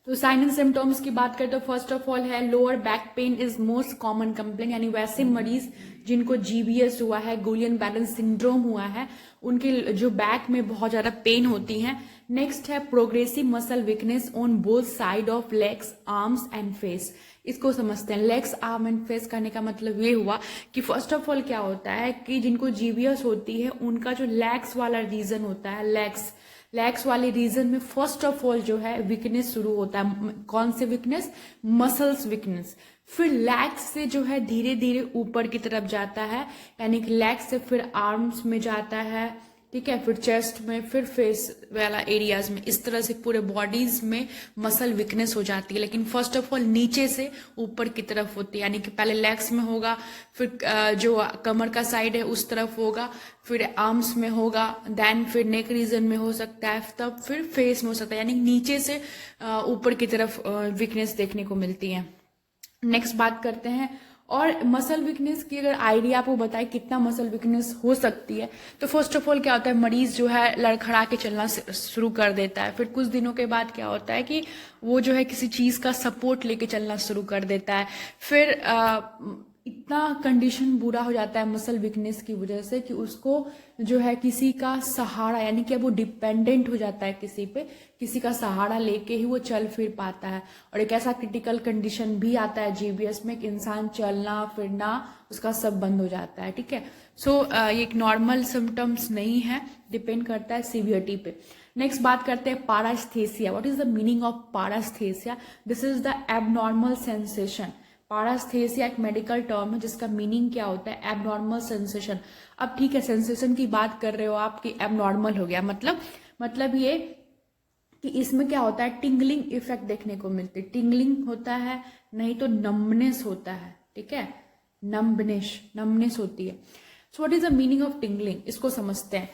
तो sign and symptoms की बात करें तो फर्स्ट ऑफ ऑल है lower back pain is most common complain, यानी वैसे मरीज जिनको जीबीएस हुआ है, गुलियन बैरल सिंड्रोम हुआ है, उनके जो बैक में बहुत ज्यादा पेन होती है। नेक्स्ट है progressive muscle weakness on both side of legs, arms and face. इसको समझते हैं। लेग्स, आर्म एंड फेस करने का मतलब ये हुआ कि फर्स्ट ऑफ ऑल क्या होता है कि जिनको जीबीएस होती है उनका जो लेग्स वाला रीजन होता है, लेग्स वाले रीजन में फर्स्ट ऑफ ऑल जो है वीकनेस शुरू होता है। कौन से वीकनेस? Muscles weakness. फिर लेग्स से जो है धीरे धीरे ऊपर की तरफ जाता है, यानी कि लेग्स से फिर आर्म्स में जाता है, ठीक है, फिर चेस्ट में, फिर फेस वाला एरियाज में। इस तरह से पूरे बॉडीज में मसल वीकनेस हो जाती है। लेकिन फर्स्ट ऑफ ऑल नीचे से ऊपर की तरफ होती है, यानी कि पहले लेग्स में होगा, फिर जो कमर का साइड है उस तरफ होगा, फिर आर्म्स में होगा, देन फिर नेक रीजन में हो सकता है, तब फिर फेस में हो सकता है, यानी नीचे से ऊपर की तरफ वीकनेस देखने को मिलती है। नेक्स्ट बात करते हैं, और मसल वीकनेस की अगर आइडिया आपको बताए कितना मसल वीकनेस हो सकती है, तो फर्स्ट ऑफ ऑल क्या होता है, मरीज जो है लड़खड़ा के चलना शुरू कर देता है। फिर कुछ दिनों के बाद क्या होता है कि वो जो है किसी चीज का सपोर्ट लेके चलना शुरू कर देता है। फिर इतना कंडीशन बुरा हो जाता है मसल वीकनेस की वजह से कि उसको जो है किसी का सहारा, यानी कि अब वो डिपेंडेंट हो जाता है किसी पे, किसी का सहारा लेके ही वो चल फिर पाता है। और एक ऐसा क्रिटिकल कंडीशन भी आता है जीबीएस में कि इंसान चलना फिरना उसका सब बंद हो जाता है, ठीक है। सो ये एक नॉर्मल सिम्टम्स नहीं है, डिपेंड करता है सीवियरिटी पे। नेक्स्ट बात करते हैं paraesthesia. What is the meaning of paraesthesia? This is the abnormal sensation. Paraesthesia एक मेडिकल टर्म है जिसका मीनिंग क्या होता है, एबनॉर्मल सेंसेशन। अब ठीक है, सेंसेशन की बात कर रहे हो आप कि एबनॉर्मल हो गया, मतलब ये कि इसमें क्या होता है, टिंगलिंग इफेक्ट देखने को मिलती है। टिंगलिंग होता है, नहीं तो नम्बनेस होता है, ठीक है, नम्बनेस होती है। So what is the meaning of tingling, इसको समझते हैं।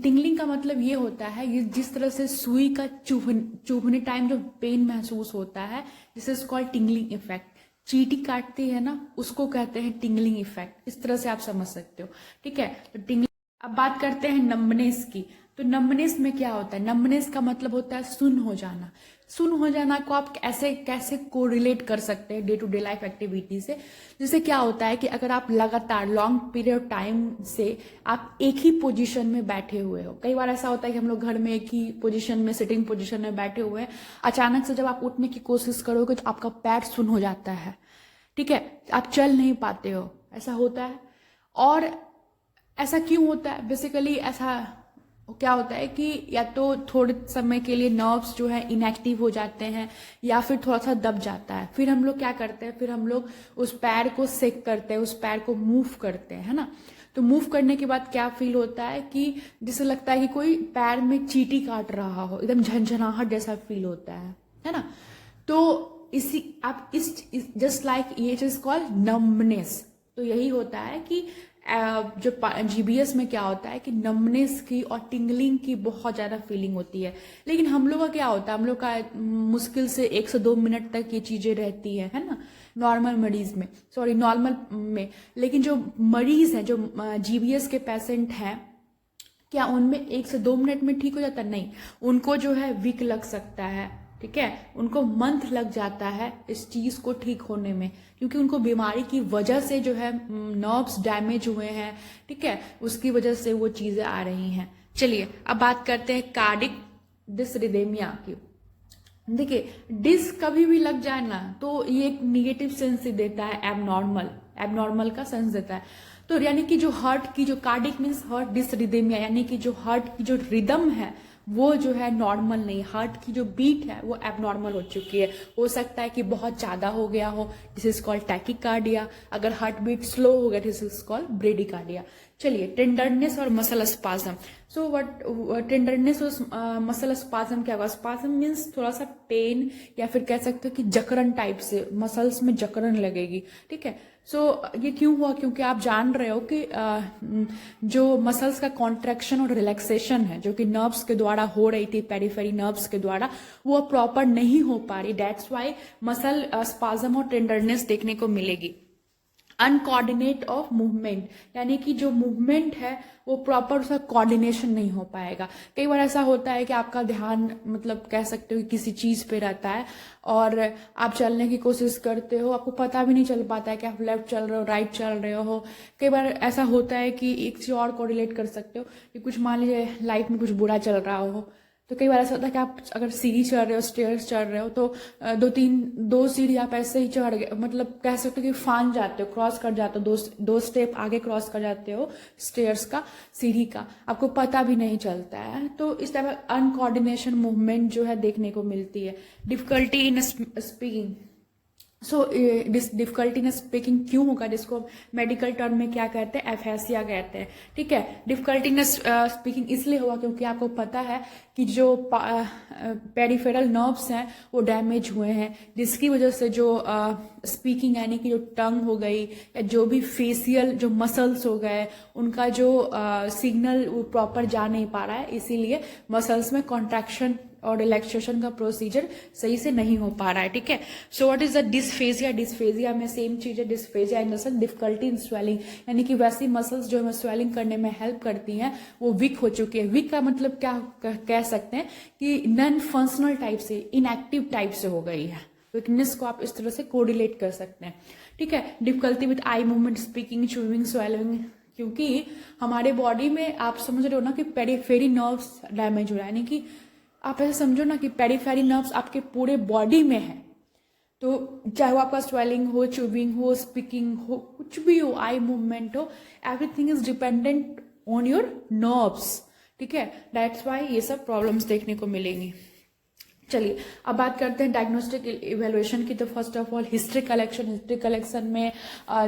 टिंगलिंग का मतलब ये होता है ये जिस तरह से सुई का चुभने टाइम जो पेन महसूस होता है, this is called tingling effect. चींटी काटती है ना, उसको कहते हैं टिंगलिंग इफेक्ट। इस तरह से आप समझ सकते हो, ठीक है। तो टिंगलिंग। अब बात करते हैं नम्बनेस की। तो नम्बनेस में क्या होता है? नम्बनेस का मतलब होता है सुन्न हो जाना। सुन्न हो जाना को आप ऐसे कैसे कोरिलेट कर सकते हैं day to day life activity से? जैसे क्या होता है कि अगर आप लगातार लॉन्ग पीरियड ऑफ टाइम से आप एक ही पोजीशन में बैठे हुए हो, कई बार ऐसा होता है कि हम लोग घर में एक ही पोजीशन में, सिटिंग पोजीशन में बैठे हुए हैं, अचानक से जब आप उठने की कोशिश करोगे तो आपका पैर सुन्न हो जाता है, ठीक है, आप चल नहीं पाते हो, ऐसा होता है। और ऐसा क्यों होता है? बेसिकली ऐसा क्या होता है कि या तो थोड़े समय के लिए नर्व्स जो है इनएक्टिव हो जाते हैं, या फिर थोड़ा सा दब जाता है। फिर हम लोग क्या करते हैं, फिर हम लोग उस पैर को सेक करते हैं, उस पैर को मूव करते हैं, है ना। तो मूव करने के बाद क्या फील होता है कि जैसे लगता है कि कोई पैर में चींटी काट रहा हो, एकदम झंझनाहट जैसा फील होता है ना। तो इसी आप इस जस्ट लाइक ये इज कॉल्ड नम्बनेस। तो यही होता है कि जो जीबीएस में क्या होता है कि नम्बनेस की और टिंगलिंग की बहुत ज्यादा फीलिंग होती है। लेकिन हम लोग का क्या होता है, हम लोग का मुश्किल से 1 से 2 मिनट तक ये चीजें रहती है ना, नॉर्मल में। लेकिन जो मरीज हैं, जो जीबीएस के पेशेंट हैं, क्या उनमें 1 से 2 मिनट में ठीक हो जाता? नहीं, उनको जो है वीक लग सकता है, ठीक है, उनको मंथ लग जाता है इस चीज को ठीक होने में, क्योंकि उनको बीमारी की वजह से जो है नर्व्स डैमेज हुए हैं, ठीक है, उसकी वजह से वो चीजें आ रही हैं। चलिए अब बात करते हैं कार्डिक डिसरिदेमिया की। देखिए, डिस कभी भी लग जाए ना तो ये एक निगेटिव सेंस देता है, एबनॉर्मल का सेंस देता है। तो यानी कि जो हार्ट की, जो कार्डिक मीन्स हार्ट डिसरिदेमिया, यानी कि जो हार्ट की जो रिदम है वो जो है नॉर्मल नहीं, हार्ट की जो बीट है वो एबनॉर्मल हो चुकी है। हो सकता है कि बहुत ज्यादा हो गया हो, दिस इज कॉल्ड टैकिकार्डिया। अगर हार्ट बीट स्लो हो गया, दिस इज कॉल्ड ब्रेडिकार्डिया। चलिए, टेंडरनेस और muscle spasm. So what tenderness और मसल स्पाज्म क्या होगा? स्पाज्म मीन्स थोड़ा सा पेन, या फिर कह सकते हो कि जकड़न टाइप से, मसल्स में जकड़न लगेगी, ठीक है। सो ये क्यों हुआ? क्योंकि आप जान रहे हो कि जो मसल्स का कॉन्ट्रैक्शन और रिलैक्सेशन है, जो कि नर्व्स के द्वारा हो रही थी, पेरिफेरी नर्व्स के द्वारा, वो प्रॉपर नहीं हो पा रही। दैट्स वाई मसल स्पाज्म और टेंडरनेस देखने को मिलेगी। अनकोऑर्डिनेट ऑफ मूवमेंट, यानी कि जो मूवमेंट है वो प्रॉपर उसका कोऑर्डिनेशन नहीं हो पाएगा। कई बार ऐसा होता है कि आपका ध्यान मतलब कह सकते हो कि किसी चीज पे रहता है और आप चलने की कोशिश करते हो, आपको पता भी नहीं चल पाता है कि आप लेफ्ट चल रहे हो राइट चल रहे हो। कई बार ऐसा होता है कि एक चीज और कोरिलेट कर सकते हो कि कुछ मान लीजिए लाइफ में कुछ बुरा चल रहा हो, तो कई बार ऐसा होता है कि आप अगर सीढ़ी चढ़ रहे हो स्टेयर्स चढ़ रहे हो तो दो सीढ़ी आप ऐसे ही चढ़ गए, मतलब कह सकते हो कि फान जाते हो, क्रॉस कर जाते हो, दो स्टेप आगे क्रॉस कर जाते हो स्टेयर्स का, सीढ़ी का, आपको पता भी नहीं चलता है। तो इस तरह अनकोऑर्डिनेशन मूवमेंट जो है देखने को मिलती है। Difficulty in speaking, so difficulty in speaking क्यों होगा, जिसको मेडिकल टर्म में क्या कहते हैं, एफेसिया कहते हैं। ठीक है, डिफिकल्टी इन स्पीकिंग इसलिए होगा क्योंकि आपको पता है कि जो पेरिफेरल नर्व्स हैं वो डैमेज हुए हैं, जिसकी वजह से जो स्पीकिंग यानी कि जो टंग हो गई या जो भी फेशियल जो मसल्स हो गए उनका जो सिग्नल वो प्रॉपर जा नहीं पा रहा है, इसीलिए मसल्स में कॉन्ट्रैक्शन और रिलैक्सेशन का प्रोसीजर सही से नहीं हो पा रहा है। ठीक है, so what is the dysphagia, dysphagia में सेम चीज है, dysphagia in the sense difficulty in swelling, यानी कि वैसी मसल्स जो हमें स्वेलिंग करने में हेल्प करती हैं वो वीक हो चुकी है। वीक का मतलब क्या कह सकते हैं कि नॉन फंक्शनल टाइप से, इनएक्टिव टाइप से हो गई है। वीकनेस को आप इस तरह से कोरिलेट कर सकते हैं। ठीक है, difficulty with eye movement, speaking, chewing, swelling, क्योंकि हमारे बॉडी में आप समझ रहे हो ना कि पेरिफेरी नर्व्स डैमेज हो रहा है, यानी कि आप ऐसे समझो ना कि पेरिफेरी नर्व्स आपके पूरे बॉडी में है। तो चाहे वो आपका स्वेलिंग हो, च्यूबिंग हो, स्पीकिंग हो, कुछ भी हो, आई मूवमेंट हो, everything is dependent on your nerves. ठीक है, दैट्स वाई ये सब प्रॉब्लम्स देखने को मिलेंगी। चलिए अब बात करते हैं डायग्नोस्टिक इवेल्युएशन की। तो first of all history collection, history collection में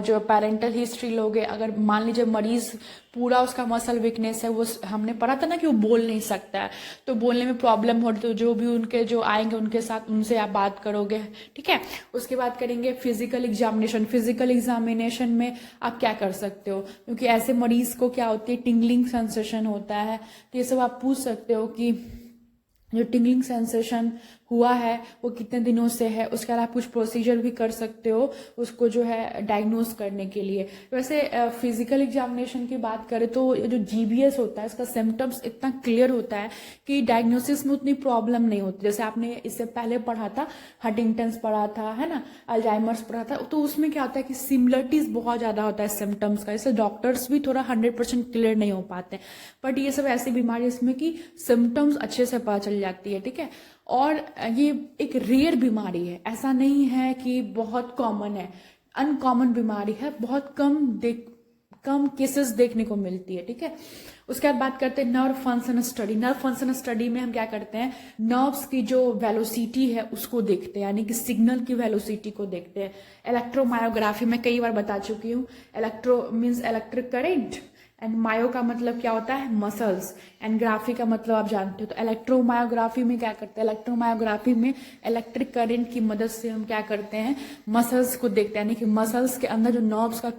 जो पेरेंटल हिस्ट्री लोगे, अगर मान लीजिए मरीज पूरा उसका मसल वीकनेस है, वो हमने पढ़ा था ना कि वो बोल नहीं सकता है, तो बोलने में प्रॉब्लम हो रही, तो जो भी उनके जो आएंगे उनके साथ उनसे आप बात करोगे। ठीक है, उसके बाद करेंगे फिजिकल एग्जामिनेशन। फिजिकल एग्जामिनेशन में आप क्या कर सकते हो, क्योंकि ऐसे मरीज को क्या होती है, टिंगलिंग सेंसेशन होता है, तो ये सब आप पूछ सकते हो कि जो टिंगलिंग सेंसेशन हुआ है वो कितने दिनों से है। उसके अलावा कुछ प्रोसीजर भी कर सकते हो उसको जो है डायग्नोज करने के लिए। वैसे फिजिकल एग्जामिनेशन की बात करें तो जो जीबीएस होता है इसका सिम्टम्स इतना क्लियर होता है कि डायग्नोसिस में उतनी प्रॉब्लम नहीं होती। जैसे आपने इससे पहले पढ़ा था, हंटिंगटन्स पढ़ा था, है ना, अल्जाइमर्स पढ़ा था, तो उसमें क्या होता है कि सिमिलरिटीज बहुत ज्यादा होता है सिम्टम्स का, इससे डॉक्टर्स भी थोड़ा 100% क्लियर नहीं हो पाते। बट ये सब ऐसी बीमारी इसमें कि सिम्टम्स अच्छे से पता चल जाती है। ठीक है, और ये एक रेयर बीमारी है, ऐसा नहीं है कि बहुत कॉमन है, अनकॉमन बीमारी है, बहुत कम केसेस देखने को मिलती है। ठीक है, उसके बाद बात करते हैं nerve function study. Nerve function study में हम क्या करते हैं, नर्व्स की जो वेलोसिटी है उसको देखते हैं, यानी कि सिग्नल की वेलोसिटी को देखते हैं। इलेक्ट्रोमायोग्राफी में कई बार बता चुकी हूँ, electro means electric current, and myo का मतलब क्या होता है, मसल्स, एंड ग्राफी का मतलब आप जानते हो। तो इलेक्ट्रोमायोग्राफी में क्या करते हैं, इलेक्ट्रोमायोग्राफी में इलेक्ट्रिक करंट की मदद से हम क्या करते हैं, मसल्स को देखते हैं, यानी कि मसल्स के अंदर जो नर्व्स का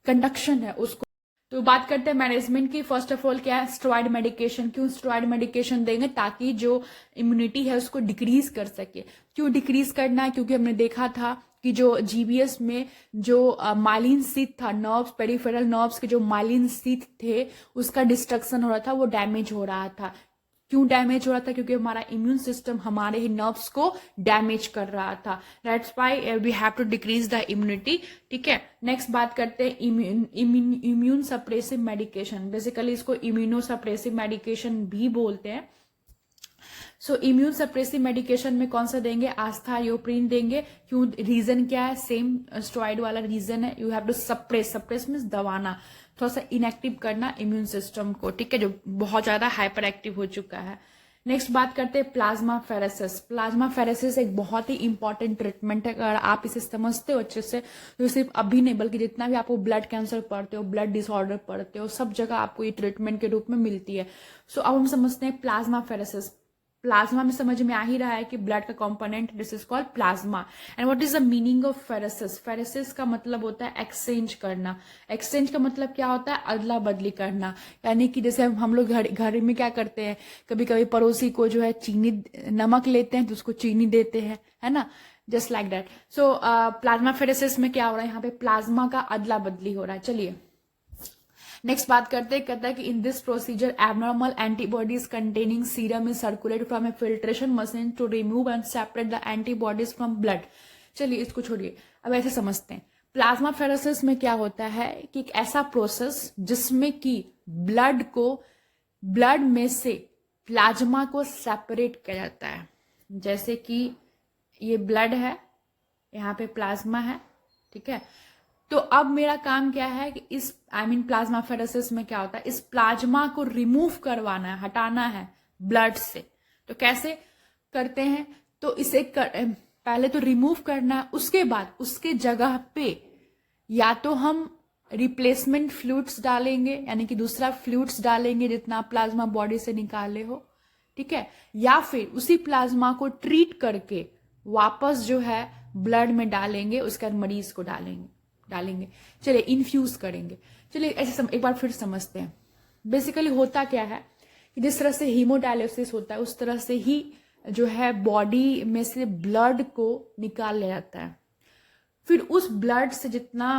कंडक्शन है उसको। तो बात करते हैं मैनेजमेंट की। फर्स्ट ऑफ ऑल क्या है, स्टेरॉइड मेडिकेशन। क्यों स्टेरॉइड मेडिकेशन देंगे, ताकि जो इम्यूनिटी है उसको डिक्रीज कर सके। क्यों डिक्रीज करना है, क्योंकि हमने देखा था कि जो जीबीएस में जो माइलिन शीथ था, नर्व्स, पेरिफेरल नर्व्स के जो माइलिन शीथ थे उसका डिस्ट्रक्शन हो रहा था, वो डैमेज हो रहा था। क्यों डैमेज हो रहा था, क्योंकि हमारा इम्यून सिस्टम हमारे ही नर्व्स को डैमेज कर रहा था। That's why we have to decrease the immunity. ठीक है, नेक्स्ट बात करते हैं इम्यून सप्रेसिव मेडिकेशन। बेसिकली इसको इम्यूनो सप्रेसिव मेडिकेशन भी बोलते हैं। सो इम्यून सप्रेसिव मेडिकेशन में कौन सा देंगे, आस्था योप्रीन देंगे। क्यों, रीजन क्या है, सेम स्टेरॉइड वाला रीजन है, you have to suppress, suppress means दबाना, थोड़ा सा इनएक्टिव करना इम्यून सिस्टम को। ठीक है, जो बहुत ज्यादा हाइपर एक्टिव हो चुका है। नेक्स्ट बात करते हैं प्लाज्मा फेरेसिस। प्लाज्मा फेरेसिस एक बहुत ही इंपॉर्टेंट ट्रीटमेंट है, अगर आप इसे समझते हो अच्छे से तो सिर्फ अभी नहीं बल्कि जितना भी आपको ब्लड कैंसर पढ़ते हो, ब्लड डिसऑर्डर पढ़ते हो, सब जगह आपको ये ट्रीटमेंट के रूप में मिलती है। सो अब हम समझते हैं प्लाज्मा फेरेसिस। प्लाज्मा में समझ में आ ही रहा है कि ब्लड का component, this is called plasma. And what is the meaning of pheresis. Pheresis का मतलब होता है एक्सचेंज करना। एक्सचेंज का मतलब क्या होता है, अदला बदली करना। यानी कि जैसे हम लोग घर में क्या करते हैं, कभी कभी पड़ोसी को जो है चीनी, नमक लेते हैं तो उसको चीनी देते हैं, है ना, just like that. So plasmapheresis में क्या हो रहा है, यहाँ पे प्लाज्मा का अदला बदली हो रहा है। चलिए नेक्स्ट बात करते हैं, कहता है कि in this procedure abnormal antibodies containing serum is circulate from a filtration machine to remove and separate the antibodies from blood. चलिए इसको छोड़िए, अब ऐसे समझते हैं। प्लाज्माफेरेसिस में क्या होता है कि एक ऐसा प्रोसेस जिसमें कि ब्लड में से प्लाज्मा को सेपरेट किया जाता है। जैसे कि ये ब्लड है, यहाँ पे प्लाज्मा है, ठीक है। तो अब मेरा काम क्या है कि इस प्लाज्माफेरेसिस में क्या होता है, इस प्लाज्मा को रिमूव करवाना है, हटाना है ब्लड से। तो कैसे करते हैं, तो इसे पहले तो रिमूव करना है, उसके बाद उसके जगह पे या तो हम रिप्लेसमेंट फ्लूइड्स डालेंगे, यानी कि दूसरा फ्लूइड्स डालेंगे जितना प्लाज्मा बॉडी से निकाले हो, ठीक है, या फिर उसी प्लाज्मा को ट्रीट करके वापस जो है ब्लड में डालेंगे, उसके बाद मरीज को डालेंगे। चलिए इन्फ्यूज करेंगे। चलिए ऐसे एक बार फिर समझते हैं। बेसिकली होता क्या है कि जिस तरह से हीमोडायलिसिस होता है उस तरह से ही जो है बॉडी में से ब्लड को निकाल लिया जाता है। फिर उस ब्लड से जितना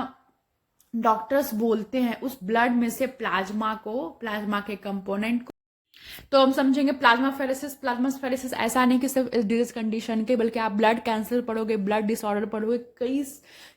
डॉक्टर्स बोलते हैं उस ब्लड में से प्लाज्मा के कंपोनेंट को, तो हम समझेंगे प्लाज्माफेरेसिस ऐसा नहीं कि सिर्फ इस डिजीज कंडीशन के, बल्कि आप ब्लड कैंसर पढ़ोगे, ब्लड डिसऑर्डर पढ़ोगे, कई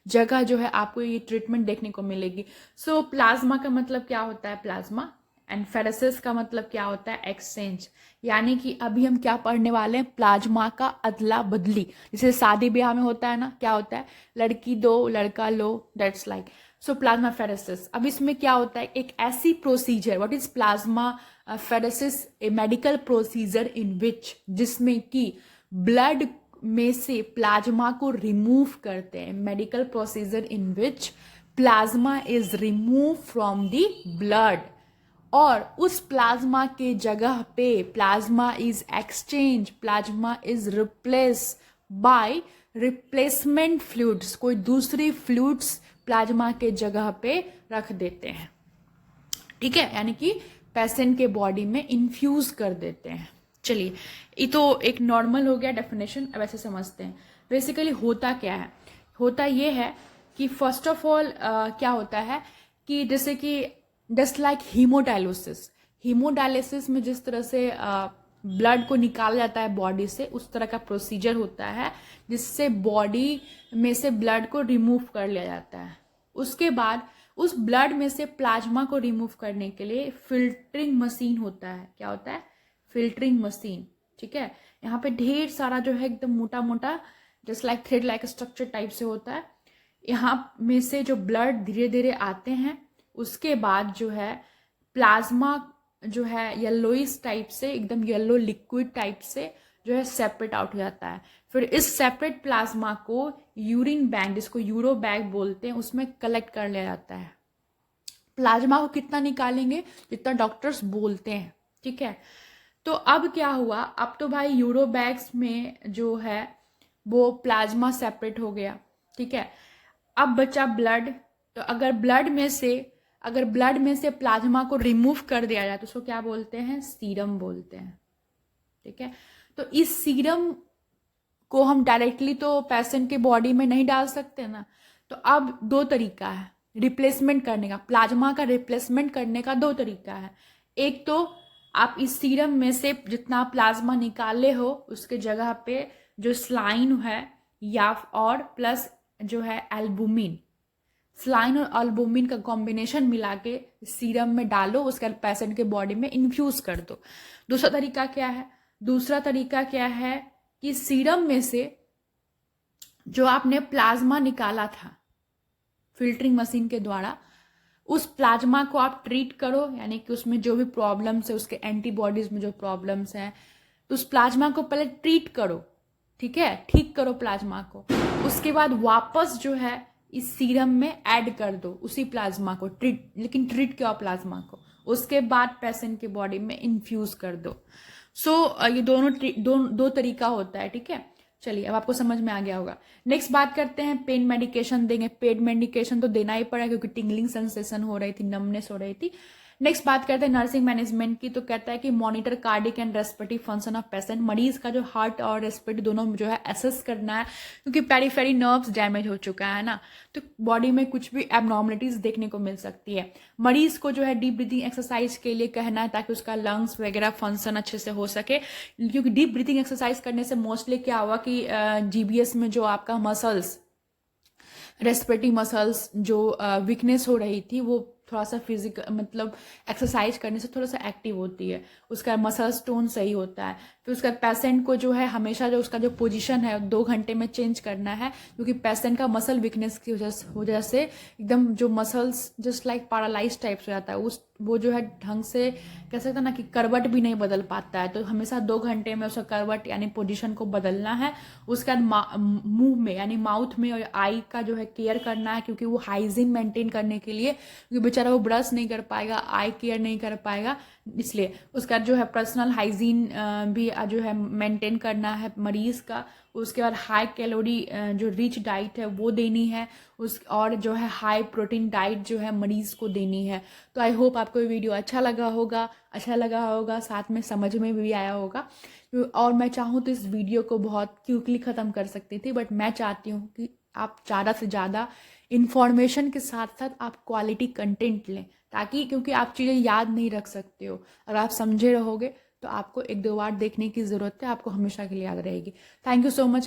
जगह जो है आपको ये ट्रीटमेंट देखने को मिलेगी। सो प्लाज्मा का मतलब क्या होता है, प्लाज्मा, एंड फेरेसिस का मतलब क्या होता है, एक्सचेंज। यानी कि अभी हम क्या पढ़ने वाले हैं, प्लाज्मा का अदला बदली। जैसे शादी ब्याह में होता है ना, क्या होता है, लड़की दो लड़का लो, दैट्स लाइक। सो प्लाज्माफेरेसिस, अब इसमें क्या होता है, एक ऐसी procedure, what is plasmapheresis, a medical procedure in which, जिसमें कि ब्लड में से प्लाज्मा को रिमूव करते हैं। Medical procedure in which plasma is remove from the blood, और उस प्लाज्मा के जगह पे plasma is exchange, plasma is replace by replacement fluids. कोई दूसरी फ्लूइड्स प्लाज्मा के जगह पे रख देते हैं, ठीक है, यानी कि पेशेंट के बॉडी में इन्फ्यूज कर देते हैं। चलिए ये तो एक नॉर्मल हो गया डेफिनेशन। अब ऐसे समझते हैं बेसिकली होता क्या है। होता ये है कि फर्स्ट ऑफ ऑल क्या होता है कि जैसे कि जस्ट लाइक हीमोडायलिसिस में जिस तरह से ब्लड को निकाला जाता है बॉडी से, उस तरह का प्रोसीजर होता है जिससे बॉडी में से ब्लड को रिमूव कर लिया जाता है। उसके बाद उस ब्लड में से प्लाज्मा को रिमूव करने के लिए फिल्टरिंग मशीन होता है। क्या होता है, फिल्टरिंग मशीन, ठीक है। यहाँ पे ढेर सारा जो है एकदम मोटा मोटा just like thread like structure type से होता है। यहाँ में से जो ब्लड धीरे धीरे आते हैं, उसके बाद जो है प्लाज्मा जो है येलोइस टाइप से, एकदम येलो लिक्विड टाइप से जो है सेपरेट आउट हो जाता है। फिर इस सेपरेट प्लाज्मा को यूरिन बैंक, जिसको यूरो बैग बोलते हैं, उसमें कलेक्ट कर लिया जाता है। प्लाज्मा को कितना निकालेंगे, जितना डॉक्टर्स बोलते हैं, ठीक है। तो अब क्या हुआ, अब तो भाई यूरो बैग्स में जो है वो प्लाज्मा सेपरेट हो गया, ठीक है। अब बचा ब्लड। तो अगर ब्लड में से प्लाज्मा को रिमूव कर दिया जाए तो उसको क्या बोलते हैं, सीरम बोलते हैं, ठीक है। तो इस सीरम को हम डायरेक्टली तो पेशेंट के बॉडी में नहीं डाल सकते ना, तो अब दो तरीका है रिप्लेसमेंट करने का, प्लाज्मा का रिप्लेसमेंट करने का दो तरीका है। एक तो आप इस सीरम में से जितना प्लाज्मा निकाले हो उसके जगह पे जो स्लाइन है या और प्लस जो है एल्बुमिन, स्लाइन और एल्बुमिन का कॉम्बिनेशन मिला के सीरम में डालो, उसके बाद पेशेंट के बॉडी में इन्फ्यूज कर दो। दूसरा तरीका क्या है कि सीरम में से जो आपने प्लाज्मा निकाला था फिल्टरिंग मशीन के द्वारा, उस प्लाज्मा को आप ट्रीट करो, यानी कि उसमें जो भी प्रॉब्लम्स है, उसके एंटीबॉडीज में जो प्रॉब्लम्स हैं, तो उस प्लाज्मा को पहले ट्रीट करो, ठीक है, ठीक करो प्लाज्मा को। उसके बाद वापस जो है इस सीरम में ऐड कर दो उसी प्लाज्मा को, लेकिन ट्रीट किया प्लाज्मा को, उसके बाद पेशेंट के बॉडी में इन्फ्यूज कर दो। सो ये दो तरीका होता है, ठीक है। चलिए अब आपको समझ में आ गया होगा। नेक्स्ट बात करते हैं, पेन मेडिकेशन देंगे। पेन मेडिकेशन तो देना ही पड़ा क्योंकि टिंगलिंग सेंसेशन हो रही थी, नमनेस हो रही थी। नेक्स्ट बात करते हैं नर्सिंग मैनेजमेंट की। तो कहता है कि monitor cardiac and respiratory function of patient, मरीज का जो हार्ट और रेस्पिरेटरी दोनों जो है असेस करना है, क्योंकि पेरीफेरी नर्व्स डैमेज हो चुका है ना, तो बॉडी में कुछ भी एबनॉर्मलिटीज देखने को मिल सकती है। मरीज को जो है डीप ब्रीथिंग एक्सरसाइज के लिए कहना है ताकि उसका लंग्स वगैरह फंक्शन अच्छे से हो सके, क्योंकि डीप ब्रीथिंग एक्सरसाइज करने से मोस्टली क्या हुआ कि जीबीएस में जो आपका मसल्स, रेस्पिरेटरी मसल्स जो वीकनेस हो रही थी, वो थोड़ा सा फिजिकल मतलब एक्सरसाइज करने से थोड़ा सा एक्टिव होती है, उसका मसल्स टोन सही होता है। फिर उसका पेशेंट को जो है हमेशा जो उसका जो पोजीशन है 2 घंटे में चेंज करना है, क्योंकि पेशेंट का मसल वीकनेस की वजह से एकदम जो muscles just like paralyse type से हो जाता है, उस वो जो है ढंग से कह सकते हैं ना कि करवट भी नहीं बदल पाता है। तो हमेशा 2 घंटे में उसका करवट यानी पोजीशन को बदलना है। उसके बाद मुंह में यानी माउथ में और आई का जो है केयर करना है, क्योंकि वो हाइजीन मेंटेन करने के लिए, क्योंकि बेचारा वो ब्रश नहीं कर पाएगा, आई केयर नहीं कर पाएगा, इसलिए उसका जो है पर्सनल हाइजीन भी जो है मेंटेन करना है मरीज का। उसके बाद हाई कैलोरी जो रिच डाइट है वो देनी है उस, और जो है हाई प्रोटीन डाइट जो है मरीज को देनी है। तो आई होप आपको ये वीडियो अच्छा लगा होगा, साथ में समझ में भी आया होगा। और मैं चाहूँ तो इस वीडियो को बहुत क्विकली ख़त्म कर सकती थी, बट मैं चाहती हूँ कि आप ज़्यादा से ज़्यादा इन्फॉर्मेशन के साथ साथ आप क्वालिटी कंटेंट लें, ताकि क्योंकि आप चीज़ें याद नहीं रख सकते हो, अगर आप समझे रहोगे तो आपको 1-2 बार देखने की ज़रूरत है, आपको हमेशा के लिए याद रहेगी। Thank you so much.